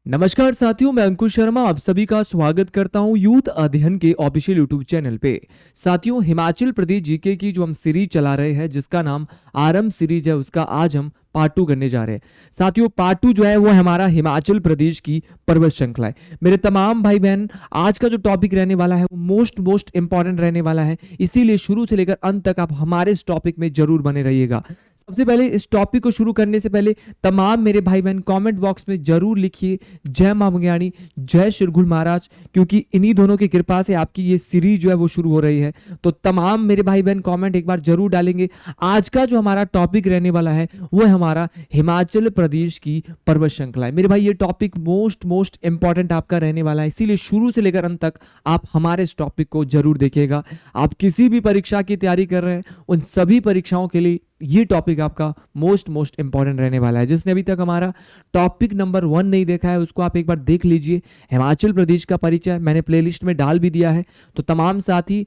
नमस्कार साथियों, मैं अंकुश शर्मा आप सभी का स्वागत करता हूं यूथ अध्ययन के ऑफिशियल यूट्यूब चैनल पे। साथियों, हिमाचल प्रदेश जीके की जो हम सीरीज चला रहे हैं जिसका नाम आरंभ सीरीज है, उसका आज हम पार्ट 2 करने जा रहे हैं। साथियों, पार्ट 2 जो है वो हमारा हिमाचल प्रदेश की पर्वत श्रृंखला है। मेरे तमाम भाई बहन, आज का जो टॉपिक रहने वाला है वो मोस्ट इंपॉर्टेंट रहने वाला है, इसीलिए शुरू से लेकर अंत तक आप हमारे इस टॉपिक में जरूर बने रहिएगा। सबसे पहले इस टॉपिक को शुरू करने से पहले तमाम मेरे भाई बहन कमेंट बॉक्स में जरूर लिखिए जय मां मंगयाणी, जय शिरघुल महाराज, क्योंकि इन्हीं दोनों की कृपा से आपकी ये सीरीज जो है वो शुरू हो रही है। तो तमाम मेरे भाई बहन कमेंट एक बार जरूर डालेंगे। आज का जो हमारा टॉपिक रहने वाला है वो है हमारा हिमाचल प्रदेश की पर्वत श्रृंखला है। मेरे भाई, ये टॉपिक मोस्ट इंपॉर्टेंट आपका रहने वाला है, इसीलिए शुरू से लेकर अंत तक आप हमारे इस टॉपिक को जरूर देखिएगा। आप किसी भी परीक्षा की तैयारी कर रहे हैं, उन सभी परीक्षाओं के लिए ये टॉपिक आपका मोस्ट इंपॉर्टेंट रहने वाला है। जिसने अभी तक हमारा टॉपिक नंबर 1 नहीं देखा है उसको आप एक बार देख लीजिए। हिमाचल प्रदेश का परिचय मैंने प्लेलिस्ट में डाल भी दिया है, तो तमाम साथी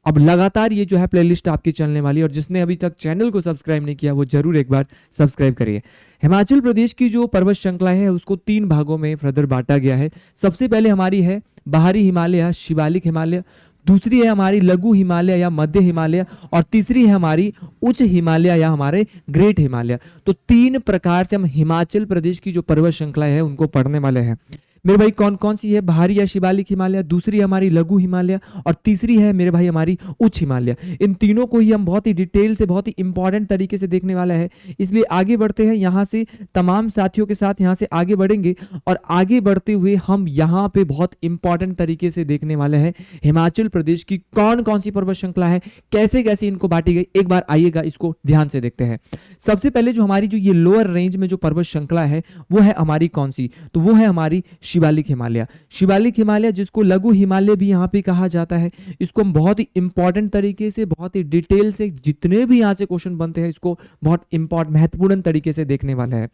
अब लगातार ये जो है प्लेलिस्ट आपकी चलने वाली है। और जिसने अभी तक चैनल को सब्सक्राइब नहीं किया वो जरूर एक बार सब्सक्राइब करिए। हिमाचल प्रदेश की जो पर्वत श्रृंखला है उसको 3 भागों में फर्दर बांटा गया है। सबसे पहले हमारी है बाहरी हिमालय, शिवालिक हिमालय। दूसरी है हमारी लघु हिमालय या मध्य हिमालय, और तीसरी है हमारी उच्च हिमालय या हमारे ग्रेट हिमालय। तो 3 प्रकार से हम हिमाचल प्रदेश की जो पर्वत श्रृंखला है उनको पढ़ने वाले हैं। मेरे भाई, कौन कौन सी है? बाहरी या शिवालिक हिमालय, दूसरी हमारी लघु हिमालय, और तीसरी है मेरे भाई हमारी उच्च हिमालय। इन तीनों को ही हम बहुत ही डिटेल से, बहुत ही इंपॉर्टेंट तरीके से देखने वाला है, इसलिए आगे बढ़ते हैं। यहाँ से तमाम साथियों के साथ यहाँ से आगे बढ़ेंगे, और आगे बढ़ते हुए हम यहाँ पे बहुत इंपॉर्टेंट तरीके से देखने वाले हैं हिमाचल प्रदेश की कौन कौन सी पर्वत श्रृंखला है, कैसे कैसे इनको बांटी गई। एक बार आइएगा, इसको ध्यान से देखते हैं। सबसे पहले जो हमारी जो ये लोअर रेंज में जो पर्वत श्रृंखला है वो है हमारी कौन सी? तो वो है हमारी शिवालिक हिमालय। शिवालिक हिमालय, जिसको लघु हिमालय भी यहाँ पे कहा जाता है, इसको हम बहुत ही इंपॉर्टेंट तरीके से, बहुत ही डिटेल से, जितने भी यहाँ से क्वेश्चन बनते हैं इसको बहुत इंपॉर्टेंट, महत्वपूर्ण तरीके से देखने वाला है।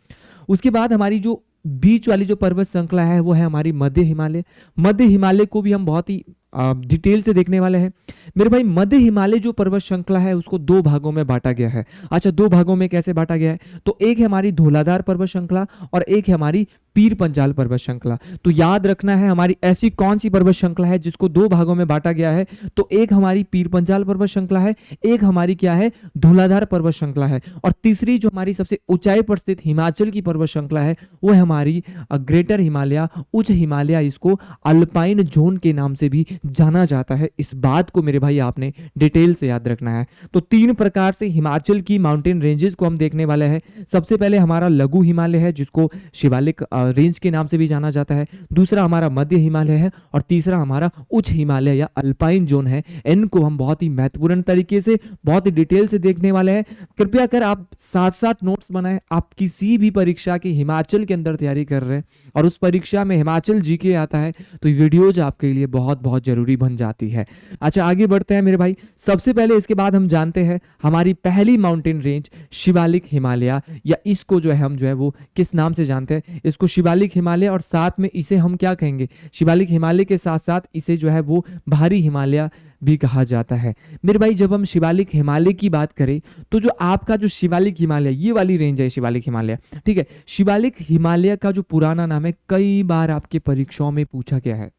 उसके बाद हमारी जो बीच वाली जो पर्वत श्रृंखला है वो है हमारी मध्य हिमालय। मध्य हिमालय को भी हम बहुत ही डिटेल से देखने वाले हैं। मेरे भाई, मध्य हिमालय जो पर्वत श्रृंखला है उसको 2 भागों में बांटा गया है। अच्छा, 2 भागों में कैसे बांटा गया है? तो एक है हमारी धौलाधार पर्वत श्रृंखला और एक है हमारी पीर पंजाल पर्वत श्रृंखला। तो याद रखना है हमारी ऐसी कौन सी पर्वत श्रृंखला है जिसको 2 भागों में बांटा गया है। तो एक हमारी पीर पंजाल पर्वत श्रृंखला है, एक हमारी क्या है? धौलाधार पर्वत श्रृंखला है, और तीसरी जो हमारी सबसे ऊंचाई पर स्थित हिमाचल की पर्वत श्रृंखला है वो है हमारी ग्रेटर हिमालय, उच्च हिमालय। इसको अल्पाइन जोन के नाम से भी जाना जाता है। इस बात को मेरे भाई आपने डिटेल से याद रखना है। तो 3 प्रकार से हिमाचल की माउंटेन रेंजेस को हम देखने वाले हैं। सबसे पहले हमारा लघु हिमालय है जिसको शिवालिक रेंज के नाम से भी जाना जाता है, दूसरा हमारा मध्य हिमालय है, और तीसरा हमारा उच्च हिमालय या अल्पाइन जोन है। इनको हम बहुत ही महत्वपूर्ण तरीके से, बहुत ही डिटेल से देखने वाले हैं। कृपया कर आप साथ साथ नोट्स बनाएं। आप किसी भी परीक्षा की हिमाचल के अंदर तैयारी कर रहे हैं और उस परीक्षा में हिमाचल जीके आता है तो ये वीडियोज आपके लिए बहुत जरूरी बन जाती है। अच्छा, आगे बढ़ते हैं मेरे भाई। सबसे पहले इसके बाद हम जानते हैं हमारी पहली माउंटेन रेंज शिवालिक हिमालय, या इसको जो है हम जो है वो किस नाम से जानते हैं? इसको शिवालिक हिमालय, और साथ में इसे हम क्या कहेंगे? शिवालिक हिमालय के साथ साथ इसे जो है वो भारी हिमालय भी कहा जाता है। मेरे भाई, जब हम शिवालिक हिमालय की बात करें तो जो आपका जो शिवालिक हिमालय, ये वाली रेंज है शिवालिक हिमालय, ठीक है। शिवालिक हिमालय का जो पुराना नाम है, कई बार आपके परीक्षाओं में पूछा गया है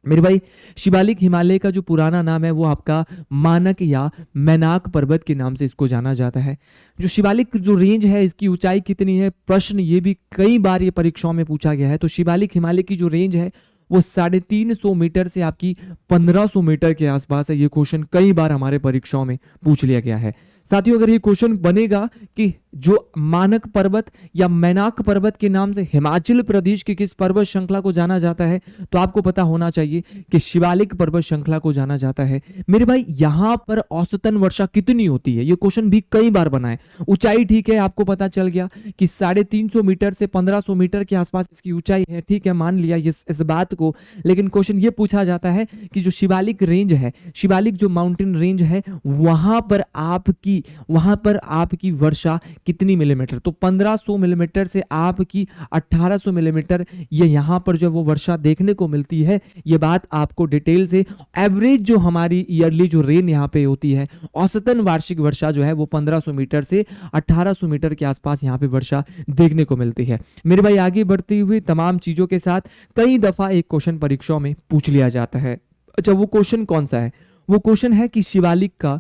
मेरे भाई। शिवालिक हिमालय का जो पुराना नाम है वो आपका मानक या मैनाक पर्वत के नाम से इसको जाना जाता है। जो शिवालिक जो रेंज है इसकी ऊंचाई कितनी है? प्रश्न ये भी कई बार ये परीक्षाओं में पूछा गया है। तो शिवालिक हिमालय की जो रेंज है वो 350 मीटर से आपकी 1500 मीटर के आसपास है। ये क्वेश्चन कई बार हमारे परीक्षाओं में पूछ लिया गया है। साथियों, अगर ये क्वेश्चन बनेगा कि जो मानक पर्वत या मैनाक पर्वत के नाम से हिमाचल प्रदेश की किस पर्वत श्रृंखला को जाना जाता है, तो आपको पता होना चाहिए कि शिवालिक पर्वत श्रृंखला को जाना जाता है। मेरे भाई, यहां पर औसतन वर्षा कितनी होती है? ये क्वेश्चन भी कई बार बना है। ऊंचाई ठीक है, आपको पता चल गया कि 350 मीटर से 1500 मीटर के आसपास इसकी ऊंचाई है, ठीक है, मान लिया इस बात को। लेकिन क्वेश्चन ये पूछा जाता है कि जो शिवालिक रेंज है, शिवालिक जो माउंटेन रेंज है, वहां पर आपकी कि वहां पर आपकी वर्षा कितनी मिलीमीटर, तो 1500 मिलीमीटर से आपकी 1800 मिलीमीटर ये यहाँ पर जो वो वर्षा देखने को मिलती है। ये बात आपको डिटेल से, एवरेज जो हमारी ईयरली जो रेन यहाँ पे होती है, औसतन वार्षिक वर्षा जो है वो 1500 मीटर से 1800 मीटर के आसपास यहाँ पे वर्षा देखने को मिलती है। मेरे भाई आगे बढ़ते हुए तमाम चीजों के साथ कई दफा एक क्वेश्चन परीक्षाओं में पूछ लिया जाता है। अच्छा, वो क्वेश्चन कौन सा है? वो क्वेश्चन है कि शिवालिक का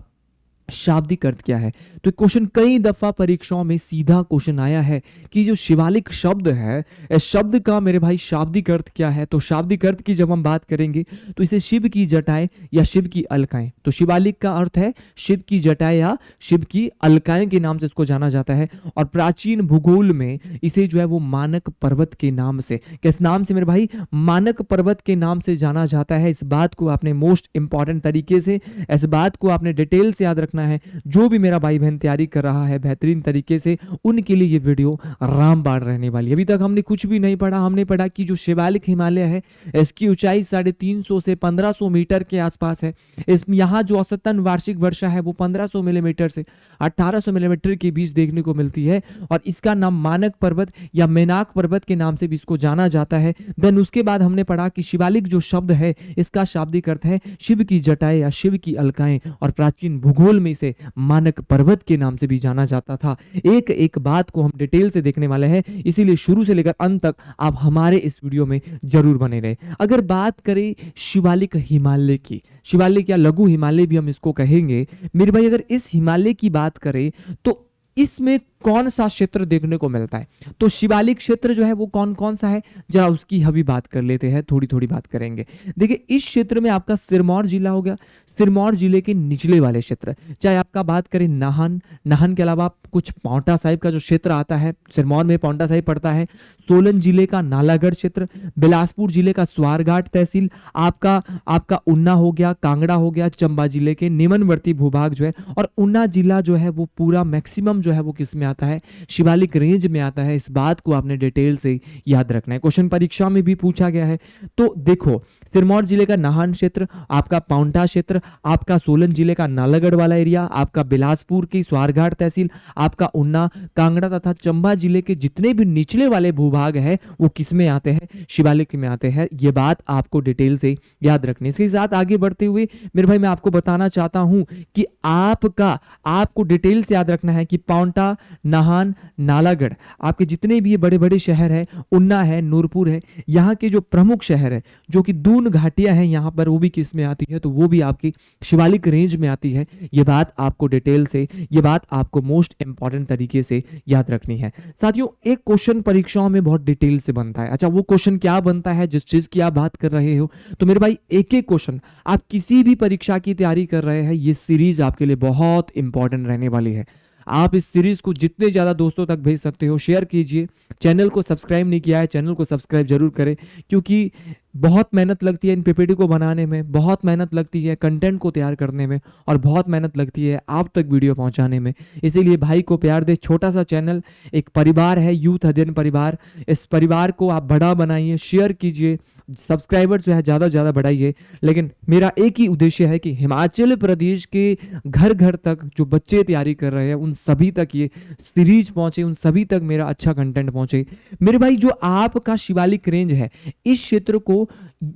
शाब्दिक अर्थ क्या है। तो क्वेश्चन कई दफा परीक्षाओं में सीधा क्वेश्चन आया है कि जो शिवालिक शब्द है, इस शब्द का मेरे भाई शाब्दिक अर्थ क्या है। तो शाब्दिक अर्थ की जब हम बात करेंगे तो इसे शिव की जटाएं या शिव की अलकाएं, तो शिवालिक का अर्थ है शिव की जटाएं या शिव की अलकाएं के नाम से इसको जाना जाता है। और प्राचीन भूगोल में इसे जो है वो मानक पर्वत के नाम से, किस नाम से मेरे भाई? मानक पर्वत के नाम से जाना जाता है। इस बात को आपने मोस्ट इंपॉर्टेंट तरीके से, इस बात को आपने डिटेल से याद रखना है। जो भी मेरा भाई बहन तैयारी कर रहा है बेहतरीन तरीके से, उनके लिए ये वीडियो रामबाण रहने वाली है। अभी तक हमने कुछ भी नहीं पढ़ा। हमने पढ़ा कि जो शिवालिक हिमालय है इसकी ऊंचाई 350 से 1500 मीटर के आसपास है। इस यहाँ जो औसतन वार्षिक वर्षा है वो 1500 मिलीमीटर से 1800 मिलीमीटर के बीच देखने को मिलती है। और इसका नाम मानक पर्वत या मेनाक पर्वत के नाम से भी इसको जाना जाता है। देन उसके बाद हमने पढ़ा कि शिवालिक जो शब्द है इसका शाब्दिक अर्थ है शिव की जटाएं या शिव की अलकाएं, और प्राचीन भूगोल में इसे मानक पर्वत के नाम से भी जाना जाता था। एक एक बात को हम डिटेल से देखने वाले हैं, इसीलिए शुरू से लेकर अंत तक आप हमारे इस वीडियो में जरूर बने रहे। अगर बात करें शिवालिक हिमालय की, शिवालिक या लघु हिमालय भी हम इसको कहेंगे मेरे भाई, अगर इस हिमालय की बात करें तो इसमें कौन सा क्षेत्र देखने को मिलता है? तो शिवालिक क्षेत्र जो है वो कौन कौन सा है, जरा उसकी अभी बात कर लेते हैं, थोड़ी थोड़ी बात करेंगे। देखिए, इस क्षेत्र में आपका सिरमौर जिला हो गया, सिरमौर जिले के निचले वाले क्षेत्र, चाहे आपका बात करें नाहन, नाहन के अलावा कुछ पांवटा साहिब का जो क्षेत्र आता है, सिरमौर में पांवटा साहिब पड़ता है, सोलन जिले का नालागढ़ क्षेत्र, बिलासपुर जिले का स्वारघाट तहसील, आपका उन्ना हो गया, कांगड़ा हो गया, चंबा जिले के निम्नवर्ती भूभाग जो है, और उन्ना जिला जो है वो पूरा मैक्सिमम जो है वो किस में आता है? शिवालिक रेंज में आता है। इस बात को आपने डिटेल से याद रखना है, क्वेश्चन परीक्षा में भी पूछा गया है। तो देखो, सिरमौर जिले का नाहन क्षेत्र, आपका पांवटा क्षेत्र, आपका सोलन जिले का नालागढ़ वाला एरिया, आपका बिलासपुर की स्वारघाट तहसील, आपका उन्ना, कांगड़ा तथा चंबा जिले के जितने भी निचले वाले भूभाग है वो किस में आते हैं? शिवालिक में आते हैं। ये बात आपको डिटेल से याद रखने। इसके साथ आगे बढ़ते हुए मेरे भाई मैं आपको बताना चाहता हूं कि आपको डिटेल से याद रखना है कि पांवटा, नाहन, नालागढ़, आपके जितने भी ये बड़े बड़े शहर है, उन्ना है, नूरपुर है, यहाँ के जो प्रमुख शहर है जो कि दून घाटियां हैं यहाँ पर, वो भी किस में आती है? तो वो भी आपकी शिवालिक रेंज में आती है। ये बात आपको डिटेल से, ये बात आपको मोस्ट इंपॉर्टेंट तरीके से याद रखनी है। साथियों, एक क्वेश्चन परीक्षाओं में बहुत डिटेल से बनता है। अच्छा, वो क्वेश्चन क्या बनता है जिस चीज की आप बात कर रहे हो? तो मेरे भाई एक एक क्वेश्चन, आप किसी भी परीक्षा की तैयारी कर रहे हैं, ये सीरीज आपके लिए बहुत इंपॉर्टेंट रहने वाली है। आप इस सीरीज को जितने ज्यादा दोस्तों तक भेज सकते हो शेयर कीजिए। चैनल को सब्सक्राइब नहीं किया है, चैनल को सब्सक्राइब जरूर करें, क्योंकि बहुत मेहनत लगती है इन पीपीटी को बनाने में, बहुत मेहनत लगती है कंटेंट को तैयार करने में, और बहुत मेहनत लगती है आप तक वीडियो पहुंचाने में। इसीलिए भाई को प्यार दे। छोटा सा चैनल, एक परिवार है, यूथ अध्ययन परिवार। इस परिवार को आप बड़ा बनाइए, शेयर कीजिए, सब्सक्राइबर जो है ज़्यादा से ज़्यादा बढ़ाइए। लेकिन मेरा एक ही उद्देश्य है कि हिमाचल प्रदेश के घर घर तक जो बच्चे तैयारी कर रहे हैं उन सभी तक ये सीरीज पहुंचे, उन सभी तक मेरा अच्छा कंटेंट पहुंचे। मेरे भाई, जो आपका शिवालिक रेंज है, इस क्षेत्र को,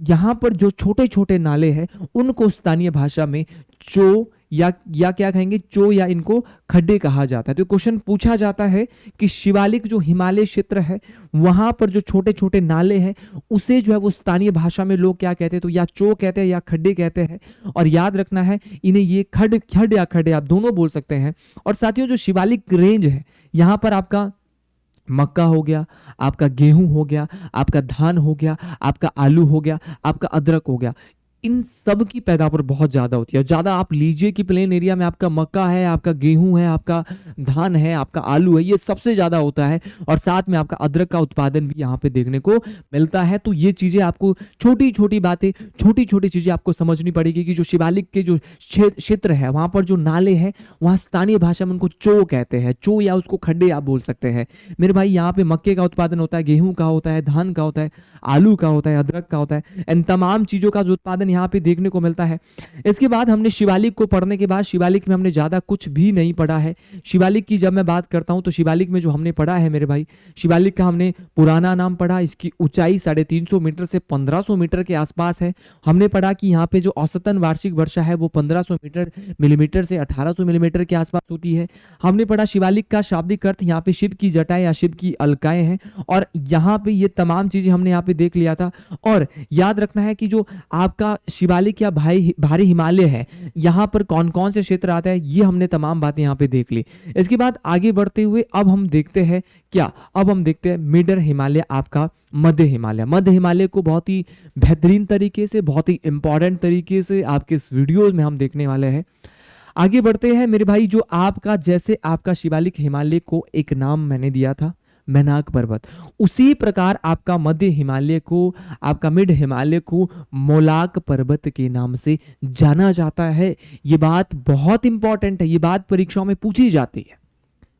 यहाँ पर जो छोटे छोटे नाले हैं उनको स्थानीय भाषा में चो या क्या कहेंगे, चो, या इनको खड्डे कहा जाता है। तो क्वेश्चन पूछा जाता है कि शिवालिक जो हिमालय क्षेत्र है वहां पर जो छोटे छोटे नाले हैं उसे जो है वो स्थानीय भाषा में लोग क्या कहते हैं? तो या चो कहते हैं या खड्डे कहते हैं। और याद रखना है इन्हें, ये खड या खड्डे आप दोनों बोल सकते हैं। और साथियों, जो शिवालिक रेंज है यहाँ पर आपका मक्का हो गया, आपका गेहूं हो गया, आपका धान हो गया, आपका आलू हो गया, आपका अदरक हो गया, इन सब की पैदावार बहुत ज्यादा होती है। ज्यादा आप लीजिए कि प्लेन एरिया में आपका मक्का है, आपका गेहूं है, आपका धान है, आपका आलू है, ये सबसे ज्यादा होता है। और साथ में आपका अदरक का उत्पादन भी यहाँ पे देखने को मिलता है। तो ये चीजें आपको, छोटी छोटी बातें, छोटी छोटी चीजें आपको समझनी पड़ेगी कि जो शिवालिक के जो क्षेत्र है वहां पर जो नाले हैं वहां स्थानीय भाषा में उनको चो कहते हैं, चो या उसको खड्डे आप बोल सकते हैं। मेरे भाई, यहाँ पे मक्के का उत्पादन होता है, गेहूं का होता है, धान का होता है, आलू का होता है, अदरक का होता है। इन तमाम चीजों का जो उत्पादन पैटर्न यहाँ पे देखने को मिलता है। इसके बाद हमने शिवालिक को पढ़ने के बाद शिवालिक में हमने ज़्यादा कुछ भी नहीं पढ़ा है। शिवालिक की जब मैं बात करता हूँ तो शिवालिक में जो हमने पढ़ा है मेरे भाई, शिवालिक का हमने पुराना नाम पढ़ा, इसकी ऊंचाई 350 मीटर से 1500 मीटर के आसपास है। हमने पढ़ा कि यहाँ पे जो औसतन वार्षिक वर्षा है वो 1500 मिलीमीटर से 1800 मिलीमीटर के आसपास होती है। हमने पढ़ा शिवालिक का शाब्दिक अर्थ यहाँ पे शिव की जटाएं या शिव की अलकाएं हैं, और यहाँ पे ये तमाम चीजें हमने यहाँ पे देख लिया था। और याद रखना है कि जो आपका शिवालिक या भारी हिमालय है, यहाँ पर कौन कौन से क्षेत्र आता है, ये हमने तमाम बातें यहाँ पे देख ली। इसके बाद आगे बढ़ते हुए अब हम देखते हैं क्या, अब हम देखते हैं मिडर हिमालय, आपका मध्य हिमालय। मध्य हिमालय को बहुत ही बेहतरीन तरीके से, बहुत ही इंपॉर्टेंट तरीके से आपके इस वीडियो में हम देखने वाले हैं। आगे बढ़ते हैं मेरे भाई, जो आपका जैसे आपका शिवालिक हिमालय को एक नाम मैंने दिया था मैनाक पर्वत, उसी प्रकार आपका मध्य हिमालय को, आपका मिड हिमालय को मोलाक पर्वत के नाम से जाना जाता है। ये बात बहुत इंपॉर्टेंट है, ये बात परीक्षाओं में पूछी जाती है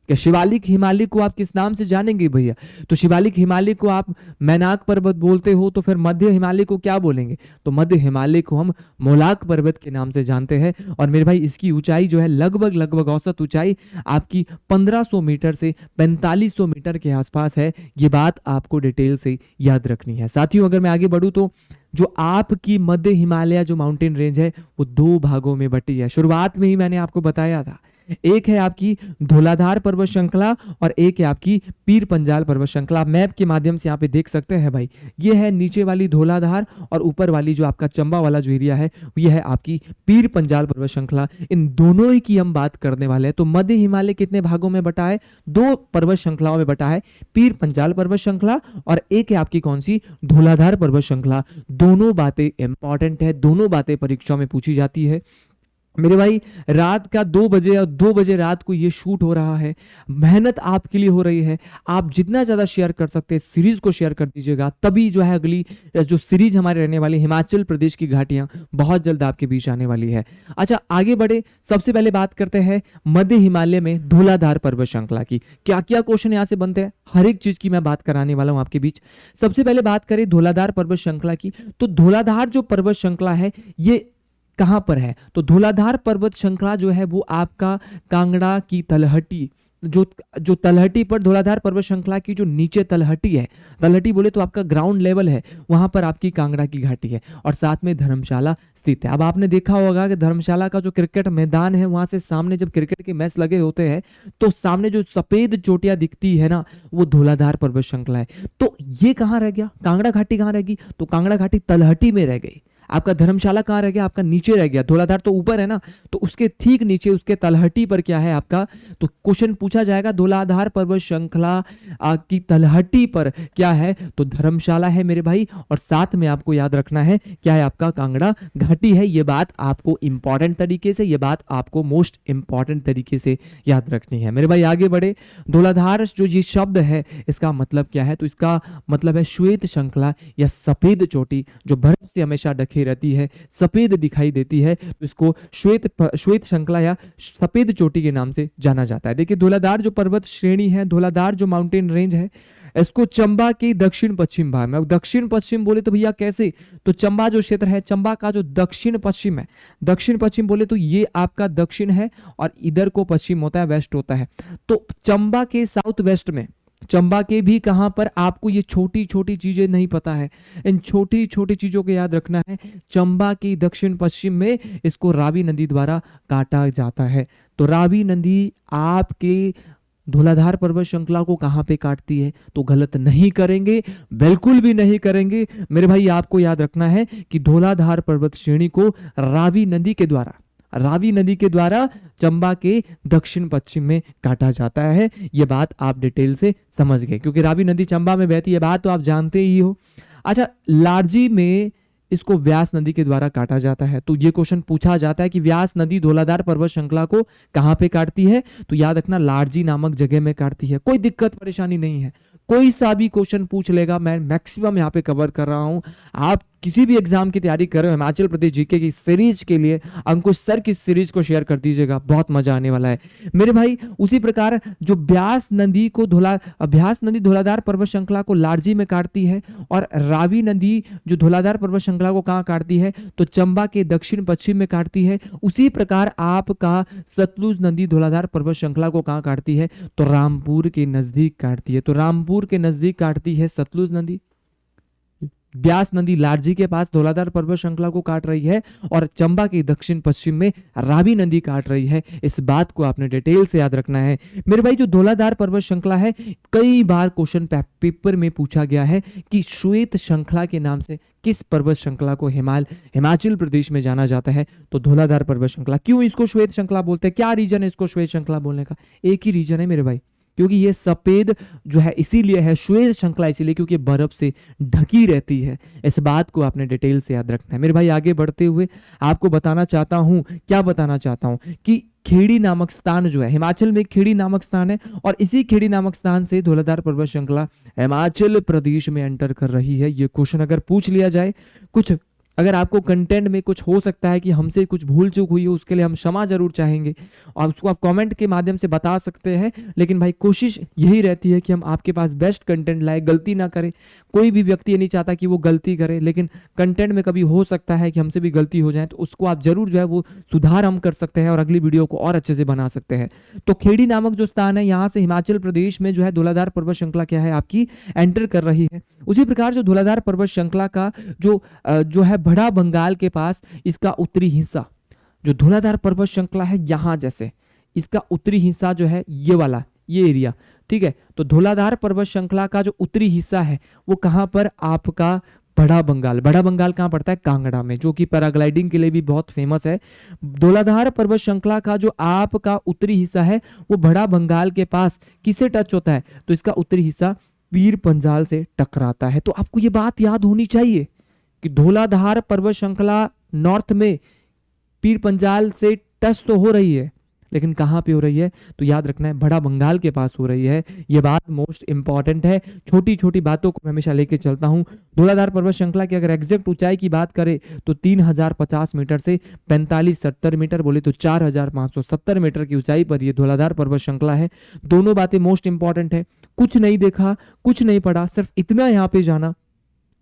कि शिवालिक हिमालय को आप किस नाम से जानेंगे भैया। तो शिवालिक हिमालय को आप मैनाक पर्वत बोलते हो, तो फिर मध्य हिमालय को क्या बोलेंगे, तो मध्य हिमालय को हम मोलाक पर्वत के नाम से जानते हैं। और मेरे भाई इसकी ऊंचाई जो है लगभग औसत ऊंचाई आपकी 1500 मीटर से 4500 मीटर के आसपास है। ये बात आपको डिटेल से याद रखनी है। साथियों अगर मैं आगे बढ़ूं तो जो आपकी मध्य हिमालय जो माउंटेन रेंज है वो 2 भागों में बटी है। शुरुआत में ही मैंने आपको बताया था, एक है आपकी धौलाधार पर्वत श्रृंखला और एक है आपकी पीर पंजाल पर्वत श्रृंखला। मैप के माध्यम से यहाँ पे देख सकते हैं भाई, ये है नीचे वाली धौलाधार और ऊपर वाली जो आपका चंबा वाला जो एरिया है ये है आपकी पीर पंजाल पर्वत श्रृंखला। इन दोनों ही की हम बात करने वाले हैं। तो मध्य हिमालय कितने भागों में बटा है, 2 पर्वत श्रृंखलाओं में बटा है, पीर पंजाल पर्वत श्रृंखला और एक है आपकी कौन सी, धौलाधार पर्वत श्रृंखला। दोनों बातें इंपॉर्टेंट है, दोनों बातें परीक्षा में पूछी जाती है मेरे भाई। रात का 2 बजे और 2 बजे रात को ये शूट हो रहा है, मेहनत आपके लिए हो रही है। आप जितना ज्यादा शेयर कर सकते हैं सीरीज को शेयर कर दीजिएगा, तभी जो है अगली जो सीरीज हमारे रहने वाली हिमाचल प्रदेश की घाटियां बहुत जल्द आपके बीच आने वाली है। अच्छा आगे बढ़े, सबसे पहले बात करते हैं मध्य हिमालय में धौलाधार पर्वत श्रृंखला की। क्या क्या क्वेश्चन यहाँ से बनते हैं, हर एक चीज की मैं बात कराने वाला हूं आपके बीच। सबसे पहले बात करें धौलाधार पर्वत श्रृंखला की, तो धौलाधार जो पर्वत श्रृंखला है ये कहां पर है, तो धौलाधार पर्वत श्रृंखला जो है वो आपका कांगड़ा की तलहटी, जो तलहटी पर धौलाधार पर्वत श्रृंखला की जो नीचे तलहटी है, तलहटी बोले तो आपका ग्राउंड लेवल है, वहां पर आपकी कांगड़ा की घाटी है और साथ में धर्मशाला स्थित है। अब आपने देखा होगा कि धर्मशाला का जो क्रिकेट मैदान है वहां से सामने जब क्रिकेट के मैच लगे होते हैं तो सामने जो सफेद चोटियां दिखती है ना, वो धौलाधार पर्वत श्रृंखला है। तो ये कहां रह गया, कांगड़ा घाटी कहां रहेगी, तो कांगड़ा घाटी तलहटी में रह गई। आपका धर्मशाला कहां रह गया, आपका नीचे रह गया। धौलाधार तो ऊपर है ना, तो उसके ठीक नीचे उसके तलहटी पर क्या है आपका, तो क्वेश्चन पूछा जाएगा धौलाधार पर्वत श्रृंखला की तलहटी पर क्या है, तो धर्मशाला है मेरे भाई। और साथ में आपको याद रखना है क्या है, आपका कांगड़ा घाटी है। ये बात आपको इंपॉर्टेंट तरीके से, ये बात आपको मोस्ट इंपॉर्टेंट तरीके से याद रखनी है मेरे भाई। आगे बढ़े, धौलाधार जो ये शब्द है इसका मतलब क्या है, तो इसका मतलब है श्वेत श्रृंखला या सफेद चोटी, जो बर्फ से हमेशा ढकी रहती है, सफेद दिखाई देती है, तो इसको श्वेत श्रृंखला या सफेद चोटी के नाम से जाना जाता है। देखिए धौलाधार जो पर्वत श्रेणी है, धौलाधार जो माउंटेन रेंज है, इसको चंबा के दक्षिण पश्चिम भाग में, दक्षिण पश्चिम बोले तो भैया कैसे, तो चंबा जो क्षेत्र है, चंबा का जो दक्षिण पश्चिम है, दक्षिण पश्चिम बोले तो ये आपका दक्षिण है और इधर को पश्चिम होता है, वेस्ट होता है। तो चंबा के साउथ वेस्ट में, चंबा के भी कहां पर, आपको ये छोटी छोटी चीजें नहीं पता है, इन छोटी छोटी चीजों को याद रखना है। चंबा के दक्षिण पश्चिम में इसको रावी नदी द्वारा काटा जाता है। तो रावी नदी आपके धौलाधार पर्वत श्रृंखला को कहां पे काटती है, तो गलत नहीं करेंगे, बिल्कुल भी नहीं करेंगे मेरे भाई। आपको याद रखना है कि धौलाधार पर्वत श्रेणी को रावी नदी के द्वारा चंबा के दक्षिण पश्चिम में काटा जाता है। यह बात आप डिटेल से समझ गए, क्योंकि रावी नदी चंबा में बहती है, बात तो आप जानते ही हो। अच्छा, लारजी में इसको व्यास नदी के द्वारा काटा जाता है। तो ये क्वेश्चन पूछा जाता है कि व्यास नदी धौलाधार पर्वत श्रृंखला को कहां पे काटती है, तो याद रखना लारजी नामक जगह में काटती है। कोई दिक्कत परेशानी नहीं है, कोई सा भी क्वेश्चन पूछ लेगा, मैं मैक्सिमम यहाँ पे कवर कर रहा हूं। आप किसी भी एग्जाम की तैयारी कर रहे हो, हिमाचल प्रदेश जीके की सीरीज के लिए अंकुश सर की सीरीज को शेयर कर दीजिएगा, बहुत मजा आने वाला है मेरे भाई। उसी प्रकार जो ब्यास नदी धौलाधार पर्वत श्रृंखला को लारजी में काटती है, और रावी नदी जो धौलाधार पर्वत श्रृंखला को कहाँ काटती है, तो चंबा के दक्षिण पश्चिम में काटती है। उसी प्रकार आपका सतलुज नदी धौलाधार पर्वत श्रृंखला को कहाँ काटती है, तो रामपुर के नजदीक काटती है। तो रामपुर के नजदीक काटती है सतलुज नदी। ब्यास नदी लारजी के पास धौलाधार पर्वत श्रृंखला को काट रही है, और चंबा के दक्षिण पश्चिम में रावी नदी काट रही है। इस बात को आपने डिटेल से याद रखना है मेरे भाई। जो धौलाधार पर्वत श्रृंखला है, कई बार क्वेश्चन पेपर में पूछा गया है कि श्वेत श्रृंखला के नाम से किस पर्वत श्रृंखला को हिमाचल प्रदेश में जाना जाता है, तो धौलाधार पर्वत श्रृंखला। क्यों इसको श्वेत श्रृंखला बोलते हैं, क्या रीजन है इसको श्वेत श्रृंखला बोलने का? एक ही रीजन है मेरे भाई, क्योंकि ये सफेद जो है इसीलिए है श्वेत श्रृंखला, इसीलिए क्योंकि बर्फ से ढकी रहती है। इस बात को आपने डिटेल से याद रखना है मेरे भाई। आगे बढ़ते हुए आपको बताना चाहता हूं, क्या बताना चाहता हूं कि खेड़ी नामक स्थान जो है, हिमाचल में खेड़ी नामक स्थान है, और इसी खेड़ी नामक स्थान से धौलाधार पर्वत श्रृंखला हिमाचल प्रदेश में एंटर कर रही है। ये क्वेश्चन अगर पूछ लिया जाए, कुछ अगर आपको कंटेंट में कुछ हो सकता है कि हमसे कुछ भूल चूक हुई हो, उसके लिए हम क्षमा जरूर चाहेंगे, और उसको आप कमेंट के माध्यम से बता सकते हैं। लेकिन भाई कोशिश यही रहती है कि हम आपके पास बेस्ट कंटेंट लाए, गलती ना करें। कोई भी व्यक्ति ये नहीं चाहता कि वो गलती करे, लेकिन कंटेंट में कभी हो सकता है कि हमसे भी गलती हो जाए, तो उसको आप जरूर जो है वो सुधार हम कर सकते हैं और अगली वीडियो को और अच्छे से बना सकते हैं। तो खेड़ी नामक जो स्थान है, यहाँ से हिमाचल प्रदेश में जो है धौलाधार पर्वत श्रृंखला क्या है आपकी एंटर कर रही है। उसी प्रकार जो धौलाधार पर्वत श्रृंखला का जो है बड़ा बंगाल के पास इसका उत्तरी हिस्सा, जो धौलाधार पर्वत श्रृंखला है यहाँ जैसे इसका उत्तरी हिस्सा जो है ये वाला, ये एरिया, ठीक है। तो धौलाधार पर्वत श्रृंखला का जो उत्तरी हिस्सा है वो कहां पर, आपका बड़ा बंगाल। बड़ा बंगाल कहां पड़ता है? कांगड़ा में, जो कि पैराग्लाइडिंग के लिए भी बहुत फेमस है। धौलाधार पर्वत श्रृंखला का जो आपका उत्तरी हिस्सा है वो बड़ा बंगाल के पास किसे टच होता है, तो इसका उत्तरी हिस्सा पीर पंजाल से टकराता है। तो आपको ये बात याद होनी चाहिए कि धौलाधार पर्वत श्रृंखला नॉर्थ में पीर पंजाल से टच तो हो रही है, लेकिन कहां पे हो रही है, तो याद रखना है बड़ा बंगाल के पास हो रही है। ये बात मोस्ट इंपॉर्टेंट है। छोटी छोटी बातों को मैं हमेशा लेके चलता हूं। धौलाधार पर्वत श्रृंखला की अगर एग्जैक्ट ऊंचाई की बात करें तो 3050 मीटर से 4570 मीटर, बोले तो 4570 मीटर की ऊंचाई पर ये धौलाधार पर्वत श्रृंखला है। दोनों बातें मोस्ट इंपॉर्टेंट है। कुछ नहीं देखा, कुछ नहीं पढ़ा, सिर्फ इतना यहाँ पे जाना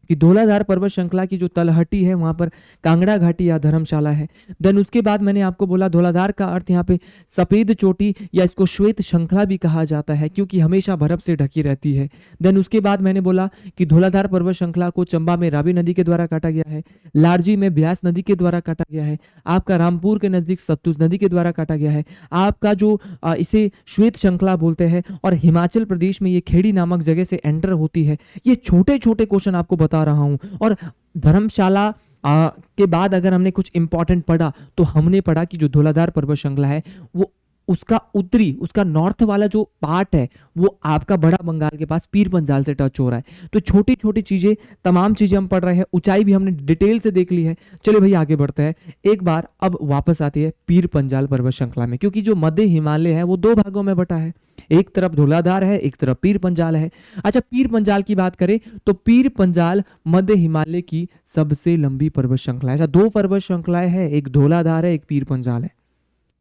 कि धौलाधार पर्वत श्रृंखला की जो तलहटी है वहां पर कांगड़ा घाटी या धर्मशाला है। देन उसके बाद मैंने आपको बोला धौलाधार का अर्थ यहाँ पे सफेद चोटी या इसको श्वेत श्रृंखला भी कहा जाता है, क्योंकि हमेशा बर्फ से ढकी रहती है। देन उसके बाद मैंने बोला कि धौलाधार पर्वत श्रृंखला को चंबा में रावी नदी के द्वारा काटा गया है, लारजी में ब्यास नदी के द्वारा काटा गया है, आपका रामपुर के नजदीक सतलुज नदी के द्वारा काटा गया है, आपका जो इसे श्वेत श्रृंखला बोलते हैं, और हिमाचल प्रदेश में ये खेड़ी नामक जगह से एंटर होती है। ये छोटे छोटे क्वेश्चन आपको बता रहा हूं। और धर्मशाला के बाद अगर हमने कुछ इंपॉर्टेंट पढ़ा तो हमने पढ़ा कि जो धौलाधार पर्वत श्रृंखला है वो उसका नॉर्थ वाला जो पार्ट है वो आपका बड़ा बंगाल के पास पीर पंजाल से टच हो रहा है। तो छोटी छोटी चीजें, तमाम चीजें हम पढ़ रहे हैं। ऊंचाई भी हमने डिटेल से देख ली है। चलिए भाई आगे बढ़ते हैं। एक बार अब वापस आती है पीर पंजाल पर्वत श्रृंखला में, क्योंकि जो मध्य हिमालय है वो दो भागों में बटा है, एक तरफ धौलाधार है, एक तरफ पीर पंजाल है। अच्छा, पीर पंजाल की बात करें तो पीर पंजाल मध्य हिमालय की सबसे लंबी पर्वत श्रृंखला है। दो पर्वत श्रृंखलाएं हैं, एक धौलाधार है, एक पीर पंजाल है।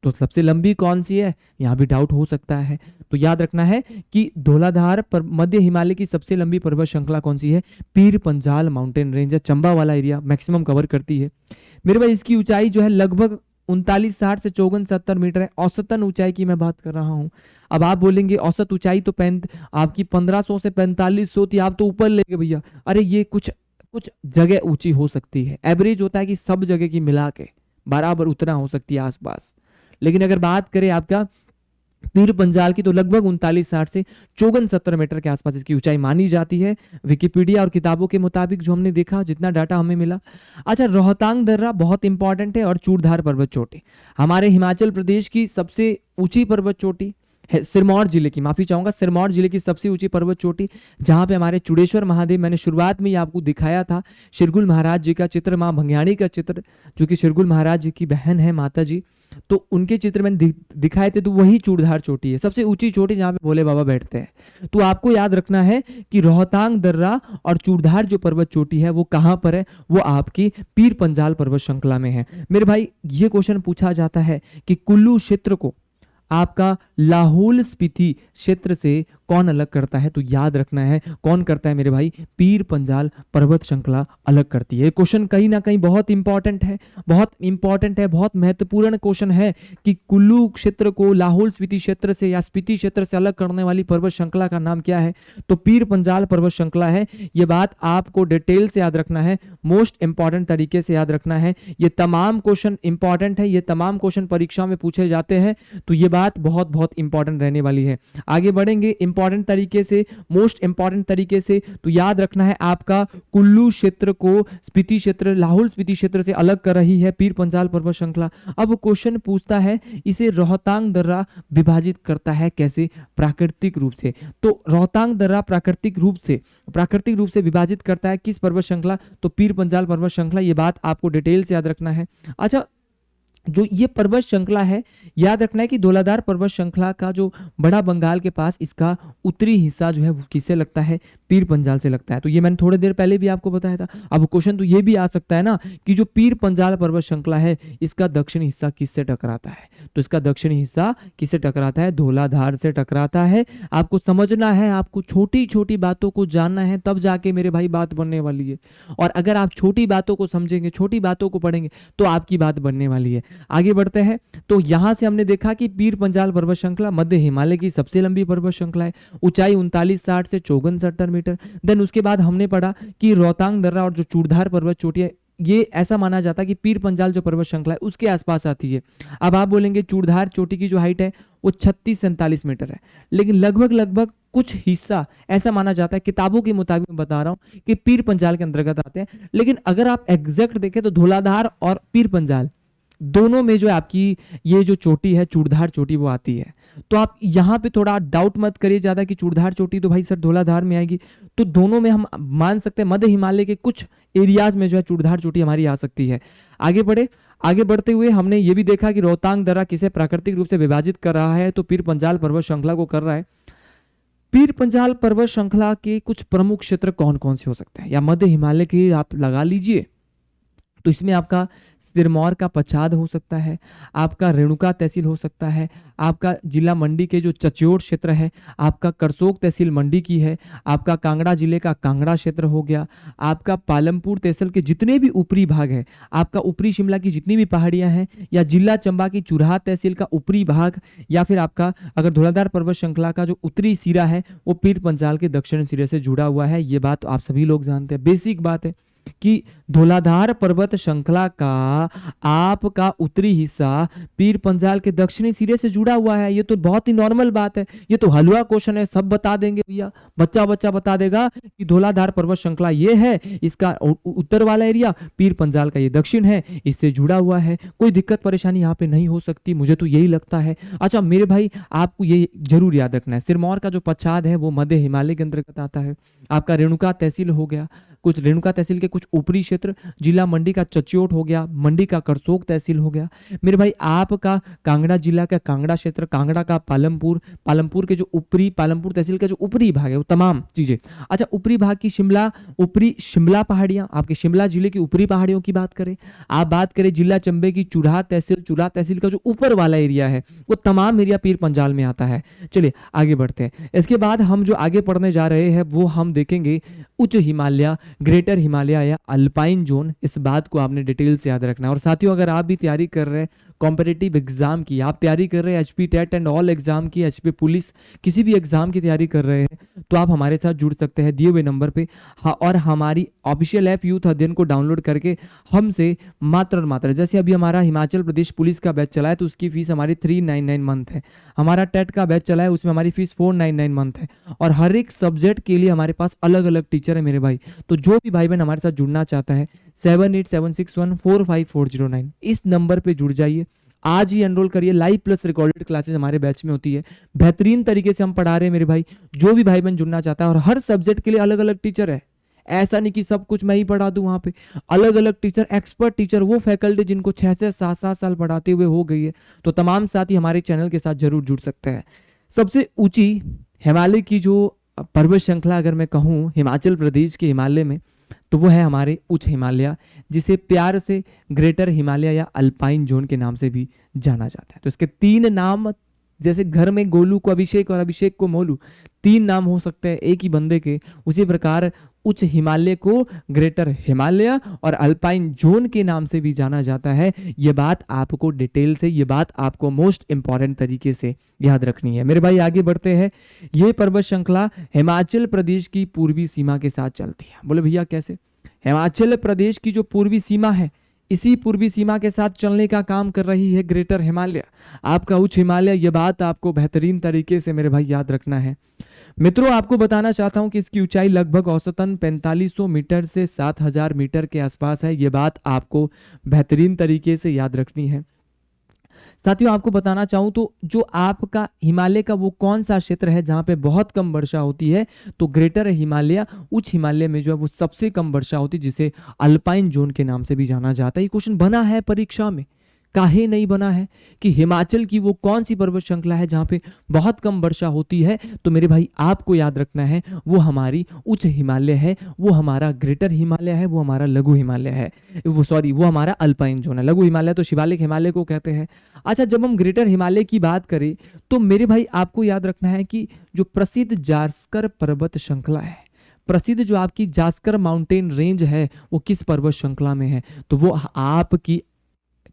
तो सबसे लंबी कौन सी है, यहां भी डाउट हो सकता है। तो याद रखना है कि धौलाधार पर मध्य हिमालय की सबसे लंबी पर्वत श्रृंखला कौन सी है, पीर पंजाल माउंटेन रेंज है। चंबा वाला एरिया मैक्सिमम कवर करती है मेरे भाई। इसकी ऊंचाई जो है लगभग 3960 से 5470 मीटर है। औसतन ऊंचाई की मैं बात कर रहा हूं। अब आप बोलेंगे औसत ऊंचाई तो आपकी 1500 से 4500 थी, आप तो ऊपर ले गए भैया। अरे ये कुछ जगह ऊंची हो सकती है, एवरेज होता है कि सब जगह की मिला के बराबर उतना हो सकती है आसपास। लेकिन अगर बात करें आपका पीर पंजाल की तो लगभग 3960 से 5470 मीटर के आसपास इसकी ऊंचाई मानी जाती है, विकिपीडिया और किताबों के मुताबिक जो हमने देखा, जितना डाटा हमें मिला। अच्छा, रोहतांग दर्रा बहुत इंपॉर्टेंट है, और चूड़धार पर्वत चोटी हमारे हिमाचल प्रदेश की सबसे ऊंची पर्वत चोटी है। सिरमौर जिले की, माफी चाहूंगा, सिरमौर जिले की सबसे ऊंची पर्वत चोटी, जहां पे हमारे चुड़ेश्वर महादेव, मैंने शुरुआत में ही आपको दिखाया था शिरगुल महाराज जी का चित्र, मां भंग्याणी का चित्र, जो कि शिरगुल महाराज जी की बहन है माता जी, तो उनके चित्र मैंने दिखाए थे, तो वही चूड़धार चोटी है, सबसे ऊंची चोटी जहाँ पे भोले बाबा बैठते हैं। तो आपको याद रखना है कि रोहतांग दर्रा और चूड़धार जो पर्वत चोटी है वो कहाँ पर है, वो आपकी पीर पंजाल पर्वत श्रृंखला में है। मेरे भाई ये क्वेश्चन पूछा जाता है कि कुल्लू क्षेत्र को आपका लाहौल स्पीति क्षेत्र से कौन अलग करता है, तो याद रखना है कौन करता है मेरे भाई, पीर पंजाल पर्वत श्रृंखला अलग करती है। क्वेश्चन कहीं ना कहीं बहुत इंपॉर्टेंट है, बहुत इंपॉर्टेंट है, बहुत महत्वपूर्ण क्वेश्चन है कि कुल्लू क्षेत्र को लाहौल स्पीति क्षेत्र से या स्पीति क्षेत्र से अलग करने वाली पर्वत श्रृंखला का नाम क्या है, तो पीर पंजाल पर्वत श्रृंखला है। ये बात आपको डिटेल से याद रखना है, मोस्ट इंपॉर्टेंट तरीके से याद रखना है। ये तमाम क्वेश्चन इंपॉर्टेंट है, ये तमाम क्वेश्चन परीक्षा में पूछे जाते हैं, तो ये बात बहुत बहुत इंपॉर्टेंट रहने वाली है। आगे बढ़ेंगे इंपॉर्टेंट तरीके से, मोस्ट इंपॉर्टेंट तरीके से, तो याद रखना है आपका कुल्लू क्षेत्र को स्पीति क्षेत्र, लाहौल स्पीति क्षेत्र से अलग कर रही है पीर पंजाल पर्वत श्रृंखला। अब क्वेश्चन पूछता है इसे रोहतांग दर्रा विभाजित करता है कैसे, प्राकृतिक रूप से। तो रोहतांग दर्रा प्राकृतिक रूप से विभाजित करता है किस पर्वत श्रृंखला, तो पीर पंजाल पर्वत श्रृंखला। ये बात आपको डिटेल से याद रखना है। अच्छा, जो ये पर्वत श्रृंखला है, याद रखना है कि धौलाधार पर्वत श्रृंखला का जो बड़ा बंगाल के पास इसका उत्तरी हिस्सा जो है वो किससे लगता है, पीर पंजाल से लगता है। तो ये मैंने थोड़ी देर पहले भी आपको बताया था। अब क्वेश्चन तो ये भी आ सकता है ना कि जो पीर पंजाल पर्वत श्रृंखला है इसका दक्षिणी हिस्सा किससे टकराता है, तो इसका दक्षिणी हिस्सा किससे टकराता है, धौलाधार से टकराता है। आपको समझना है, आपको छोटी छोटी बातों को जानना है, तब जाके मेरे भाई बात बनने वाली है। और अगर आप छोटी बातों को समझेंगे, छोटी बातों को पढ़ेंगे, तो आपकी बात बनने वाली है। आगे बढ़ते हैं, तो यहां से हमने देखा कि पीर पंजाल पर्वत श्रृंखला मध्य हिमालय की सबसे लंबी पर्वत श्रृंखला है, ऊंचाई 3960 से 5470 मीटर। देन उसके बाद हमने पढ़ा कि रोहतांग दर्रा और जो चूड़धार पर्वत चोटी है, ये ऐसा माना जाता है कि पीर पंजाल जो पर्वत श्रृंखला है उसके आसपास आती है। अब आप बोलेंगे चूड़धार चोटी की जो हाइट है वो 36-47 मीटर है, लेकिन लगभग कुछ हिस्सा ऐसा माना जाता है, किताबों के मुताबिक मैं बता रहा हूं, कि पीर पंजाल के अंतर्गत आते हैं। लेकिन अगर आप एग्जैक्ट देखें तो धौलाधार और पीर पंजाल दोनों में जो आपकी ये जो चोटी है चूड़धार चोटी वो आती है। तो आप यहाँ पे थोड़ा डाउट मत करिए ज्यादा कि चूड़धार चोटी तो भाई सर धौलाधार में आएगी, तो दोनों में हम मान सकते हैं मध्य हिमालय के कुछ एरियाज में जो है चूड़धार चोटी हमारी आ सकती है। आगे बढ़ते हुए हमने ये भी देखा कि रोहतांग दर्रा किसे प्राकृतिक रूप से विभाजित कर रहा है, तो पीर पंजाल पर्वत श्रृंखला को कर रहा है। पीर पंजाल पर्वत श्रृंखला के कुछ प्रमुख क्षेत्र कौन कौन से हो सकते हैं, या मध्य हिमालय के आप लगा लीजिए, तो इसमें आपका सिरमौर का पछाद हो सकता है, आपका रेणुका तहसील हो सकता है, आपका जिला मंडी के जो चच्योट क्षेत्र है, आपका करसोग तहसील मंडी की है, आपका कांगड़ा जिले का कांगड़ा क्षेत्र हो गया, आपका पालमपुर तहसील के जितने भी ऊपरी भाग है, आपका ऊपरी शिमला की जितनी भी पहाड़ियां हैं, या जिला चंबा की चुराह तहसील का ऊपरी भाग, या फिर आपका अगर धौलाधार पर्वत श्रृंखला का जो उत्तरी सिरा है वो पीर पंजाल के दक्षिण सिरे से जुड़ा हुआ है। ये बात आप सभी लोग जानते हैं, बेसिक बात है कि धौलाधार पर्वत श्रृंखला का आपका उत्तरी हिस्सा पीर पंजाल के दक्षिणी सिरे से जुड़ा हुआ है। ये तो बहुत ही नॉर्मल बात है, ये तो हलवा क्वेश्चन है, सब बता देंगे भैया, बच्चा बता देगा कि धौलाधार पर्वत श्रृंखला ये है, इसका उत्तर वाला एरिया पीर पंजाल का ये दक्षिण है, इससे जुड़ा हुआ है। कोई दिक्कत परेशानी यहाँ पे नहीं हो सकती, मुझे तो यही लगता है। अच्छा मेरे भाई आपको ये जरूर याद रखना है, सिरमौर का जो पछाद है वो मध्य हिमालय के अंतर्गत आता है। आपका रेणुका तहसील हो गया, कुछ रेणुका तहसील के कुछ ऊपरी क्षेत्र, जिला मंडी का चच्योट हो गया, मंडी का करसोग तहसील हो गया। मेरे भाई आपका कांगड़ा जिला का कांगड़ा क्षेत्र, कांगड़ा का पालमपुर के जो ऊपरी पालमपुर तहसील का जो ऊपरी भाग है वो तमाम चीजें। अच्छा ऊपरी भाग की ऊपरी शिमला पहाड़ियां, आपके शिमला जिले की ऊपरी पहाड़ियों की बात करें, आप बात करें जिला चंबे की चुराह तहसील का जो ऊपर वाला एरिया है वो तमाम एरिया पीर पंजाल में आता है। चलिए आगे बढ़ते हैं। इसके बाद हम जो आगे पढ़ने जा रहे हैं वो हम देखेंगे उच्च हिमालय, ग्रेटर हिमालय या अल्पाइन जोन। इस बात को आपने डिटेल से याद रखना है। और साथियों अगर आप भी तैयारी कर रहे हैं कॉम्पिटिटिव एग्जाम की, आप तैयारी कर रहे हैं HP TET and all exam की, एचपी पुलिस किसी भी एग्जाम की तैयारी कर रहे हैं, तो आप हमारे साथ जुड़ सकते हैं दिए हुए नंबर पे। हाँ, और हमारी ऑफिशियल ऐप यूथ अध्ययन को डाउनलोड करके हमसे मात्र और मात्र, जैसे अभी हमारा हिमाचल प्रदेश पुलिस का बैच चला है तो उसकी फीस हमारी 399 मंथ है, हमारा टेट का बैच चला है उसमें हमारी फीस 499 मंथ है, और हर एक सब्जेक्ट के लिए हमारे पास अलग अलग टीचर है मेरे भाई। तो जो भी भाई बहन हमारे साथ जुड़ना चाहता है 7876145409 इस नंबर पे जुड़ जाइए, आज ही एनरोल करिए। लाइव प्लस रिकॉर्डेड क्लासेस हमारे बैच में होती है, बेहतरीन तरीके से हम पढ़ा रहे हैं मेरे भाई। जो भी भाई बहन जुड़ना चाहता है, और हर सब्जेक्ट के लिए अलग अलग टीचर है, ऐसा नहीं कि सब कुछ मैं ही पढ़ा दूं वहां पे। अलग अलग टीचर, एक्सपर्ट टीचर, वो फैकल्टी जिनको 6 से 7 साल पढ़ाते हुए हो गई है। तो तमाम साथी हमारे चैनल के साथ जरूर जुड़ सकते हैं। सबसे ऊंची हिमालय की जो पर्वत श्रृंखला अगर मैं कहूँ हिमाचल प्रदेश के हिमालय में, तो वो है हमारे उच्च हिमालय, जिसे प्यार से ग्रेटर हिमालय या अल्पाइन जोन के नाम से भी जाना जाता है। तो इसके 3 नाम, जैसे घर में गोलू को अभिषेक और अभिषेक को मोलू, 3 नाम हो सकते हैं एक ही बंदे के, उसी प्रकार उच्च हिमालय को ग्रेटर हिमालय और अल्पाइन जोन के नाम से भी जाना जाता है। ये बात आपको डिटेल से, ये बात आपको मोस्ट इंपॉर्टेंट तरीके से याद रखनी है। मेरे भाई आगे बढ़ते हैं। ये पर्वत श्रृंखला हिमाचल प्रदेश की पूर्वी सीमा के साथ चलती है। बोले भैया कैसे? हिमाचल प्रदेश की जो पूर्वी सीमा है, इसी पूर्वी सीमा के साथ चलने का काम कर रही है ग्रेटर हिमालय, आपका उच्च हिमालय। यह बात आपको बेहतरीन तरीके से मेरे भाई याद रखना है। मित्रों, आपको बताना चाहता हूं कि इसकी ऊंचाई लगभग औसतन 4500 मीटर से 7000 मीटर के आसपास है। यह बात आपको बेहतरीन तरीके से याद रखनी है। साथियों, आपको बताना चाहूं तो जो आपका हिमालय का वो कौन सा क्षेत्र है जहां पे बहुत कम वर्षा होती है, तो ग्रेटर हिमालय, उच्च हिमालय में जो है वो सबसे कम वर्षा होती है, जिसे अल्पाइन जोन के नाम से भी जाना जाता है। ये क्वेश्चन बना है परीक्षा में, काहे नहीं बना है कि हिमाचल की वो कौन सी पर्वत श्रृंखला है जहां पे बहुत कम वर्षा होती है। तो मेरे भाई आपको याद रखना है वो हमारी उच्च हिमालय है, वो हमारा ग्रेटर हिमालय है, वो हमारा लघु हिमालय है, वो हमारा अल्पाइन जोन है। लघु हिमालय तो शिवालिक हिमालय को कहते हैं। अच्छा, जब हम ग्रेटर हिमालय की बात करें तो मेरे भाई आपको याद रखना है कि जो प्रसिद्ध जास्कर पर्वत श्रृंखला है, प्रसिद्ध जो आपकी जास्कर माउंटेन रेंज है, वो किस पर्वत श्रृंखला में है? तो वो आपकी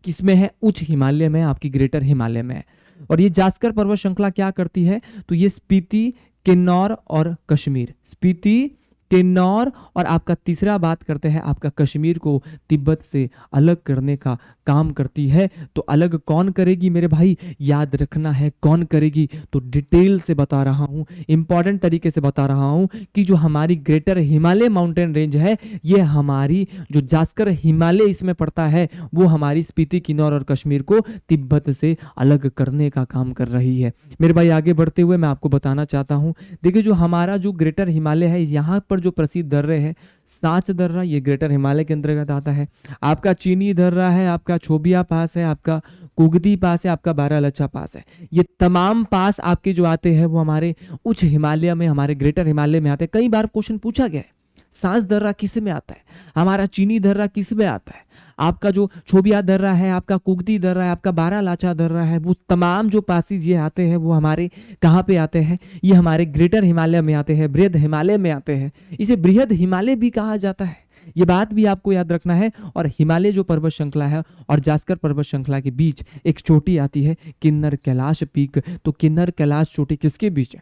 किसमें है? उच्च हिमालय में, आपकी ग्रेटर हिमालय में है। और ये जास्कर पर्वत श्रृंखला क्या करती है? तो ये स्पीति, किन्नौर और कश्मीर, स्पीति, किन्नौर और आपका तीसरा बात करते हैं आपका कश्मीर को तिब्बत से अलग करने का काम करती है। तो अलग कौन करेगी मेरे भाई? याद रखना है कौन करेगी। तो डिटेल से बता रहा हूं, इंपॉर्टेंट तरीके से बता रहा हूं कि जो हमारी ग्रेटर हिमालय माउंटेन रेंज है, ये हमारी जो जास्कर हिमालय इसमें पड़ता है, वो हमारी स्पीति, किन्नौर और कश्मीर को तिब्बत से अलग करने का काम कर रही है। मेरे भाई आगे बढ़ते हुए मैं आपको बताना चाहता हूं, देखिए जो हमारा जो ग्रेटर हिमालय है, यहाँ पर जो प्रसिद्ध दर्रे है, सांच दर्रा, ये ग्रेटर हिमालय के अंतर्गत आता है। आपका चीनी दर्रा है, आपका छोबिया पास है, आपका कुगती पास है, आपका बारालच्छा पास है। ये तमाम पास आपके जो आते हैं वो हमारे उच्च हिमालय में, हमारे ग्रेटर हिमालय में आते हैं। कई बार क्वेश्चन पूछा गया है, सांच दर्रा किस में आता है, हमारा चीनी दर्रा किस में आता है, आपका जो छोबिया दर्रा है, आपका कुगती दर्रा है, आपका बारालाचा दर्रा है, वो तमाम जो पासेज ये आते हैं वो हमारे कहाँ पे आते हैं? ये हमारे ग्रेटर हिमालय में आते हैं, बृहद हिमालय में आते हैं। इसे बृहद हिमालय भी कहा जाता है, ये बात भी आपको याद रखना है। और हिमालय जो पर्वत श्रृंखला है और जास्कर पर्वत श्रृंखला के बीच एक चोटी आती है, किन्नर कैलाश पीक। तो किन्नर कैलाश चोटी किसके बीच है?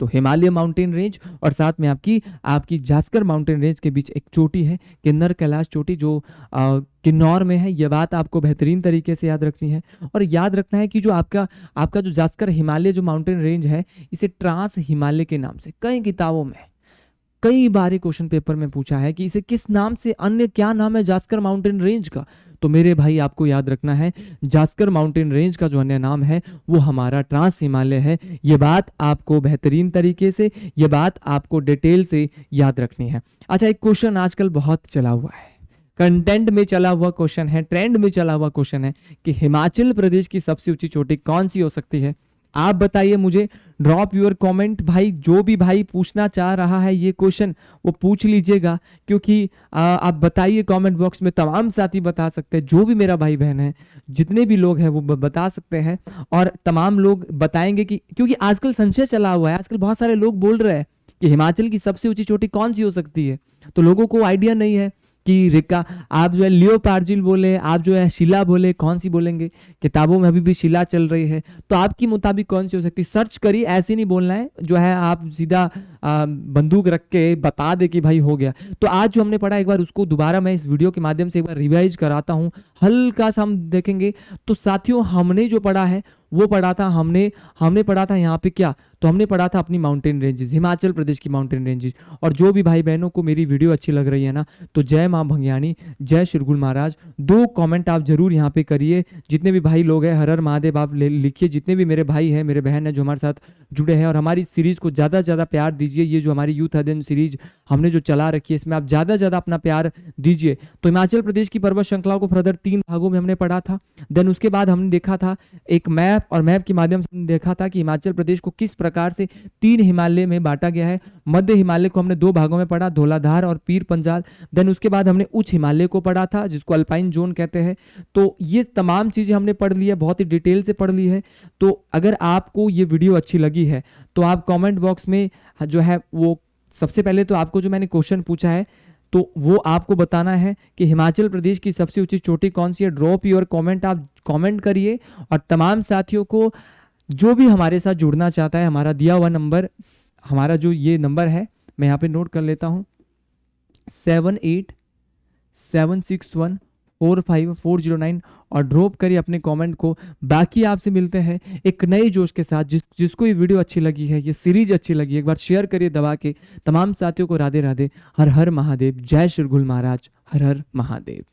तो हिमालय माउंटेन रेंज और साथ में आपकी जास्कर माउंटेन रेंज के बीच एक चोटी है, किन्नर कैलाश चोटी, जो किन्नौर में है। यह बात आपको बेहतरीन तरीके से याद रखनी है। और याद रखना है कि जो आपका जो जास्कर हिमालय जो माउंटेन रेंज है, इसे ट्रांस हिमालय के नाम से कई किताबों में कई बार क्वेश्चन पेपर में पूछा है कि इसे किस नाम से, अन्य क्या नाम है जास्कर माउंटेन रेंज का? तो मेरे भाई आपको याद रखना है जास्कर माउंटेन रेंज का जो अन्य नाम है वो हमारा ट्रांस हिमालय है। ये बात आपको बेहतरीन तरीके से, ये बात आपको डिटेल से याद रखनी है। अच्छा, एक क्वेश्चन आजकल बहुत चला हुआ है, कंटेंट में चला हुआ क्वेश्चन है, ट्रेंड में चला हुआ क्वेश्चन है कि हिमाचल प्रदेश की सबसे ऊंची चोटी कौन सी हो सकती है? आप बताइए मुझे, ड्रॉप योर कमेंट। भाई जो भी भाई पूछना चाह रहा है ये क्वेश्चन वो पूछ लीजिएगा, क्योंकि आप बताइए कमेंट बॉक्स में, तमाम साथी बता सकते हैं, जो भी मेरा भाई बहन है, जितने भी लोग हैं वो बता सकते हैं और तमाम लोग बताएंगे कि, क्योंकि आजकल संशय चला हुआ है, आजकल बहुत सारे लोग बोल रहे हैं कि हिमाचल की सबसे ऊंची चोटी कौन सी हो सकती है। तो लोगों को आइडिया नहीं है कि रिका, आप जो है लियो पार्जिल बोले, आप जो है शिला बोले, कौन सी बोलेंगे? किताबों में अभी भी शिला चल रही है, तो आपकी मुताबिक कौन सी हो सकती है? सर्च करिए, ऐसे नहीं बोलना है जो है आप सीधा बंदूक रख के बता दे कि भाई हो गया। तो आज जो हमने पढ़ा एक बार उसको दोबारा मैं इस वीडियो के माध्यम से एक बार रिवाइज कराता हूँ, हल्का सा हम देखेंगे। तो साथियों, हमने जो पढ़ा है वो पढ़ा था हमने हमने पढ़ा था यहाँ पे क्या, तो हमने पढ़ा था अपनी माउंटेन रेंजेस, हिमाचल प्रदेश की माउंटेन रेंजेस। और जो भी भाई बहनों को मेरी वीडियो अच्छी लग रही है ना, तो जय माँ भंगियानी, जय श्रीगुल महाराज, 2 कमेंट आप जरूर यहाँ पे करिए। जितने भी भाई लोग हैं हर हर महादेव आप लिखिए। जितने भी मेरे भाई हैं, मेरे बहन हैं जो हमारे साथ जुड़े हैं, और हमारी सीरीज को ज़्यादा से ज़्यादा प्यार दीजिए। ये जो हमारी यूथ अध्ययन सीरीज हमने जो चला रखी है, इसमें आप ज़्यादा से ज़्यादा अपना प्यार दीजिए। तो हिमाचल प्रदेश की पर्वत श्रृंखलाओं को फर्दर 3 भागों में हमने पढ़ा था। देन उसके बाद हमने देखा था एक मैप, और मैप के माध्यम से हमने देखा था कि हिमाचल प्रदेश को किस प्रकार से 3 हिमालय में बांटा गया है। मध्य हिमालय को हमने 2 भागों में पढ़ा, धौलाधार और पीर पंजाल। देन उसके बाद हमने उच्च हिमालय को पढ़ा था, जिसको अल्पाइन जोन कहते हैं। तो ये तमाम चीजें हमने पढ़ ली है, बहुत ही डिटेल से पढ़ ली है। तो अगर आपको ये वीडियो अच्छी लगी है तो आप कमेंट बॉक्स में जो है वो, सबसे पहले तो आपको जो मैंने क्वेश्चन पूछा है तो वो आपको बताना है कि हिमाचल प्रदेश की सबसे ऊंची चोटी कौन सी है। ड्रॉप योर कमेंट, आप कमेंट करिए। और तमाम साथियों को जो भी हमारे साथ जुड़ना चाहता है, हमारा दिया हुआ नंबर, हमारा जो ये नंबर है मैं यहाँ पे नोट कर लेता हूँ, 7876145409, और ड्रॉप करिए अपने कमेंट को। बाकी आपसे मिलते हैं एक नए जोश के साथ। जिसको ये वीडियो अच्छी लगी है, ये सीरीज अच्छी लगी है, एक बार शेयर करिए दबा के। तमाम साथियों को राधे राधे, हर हर महादेव, जय श्री गुल महाराज, हर हर महादेव।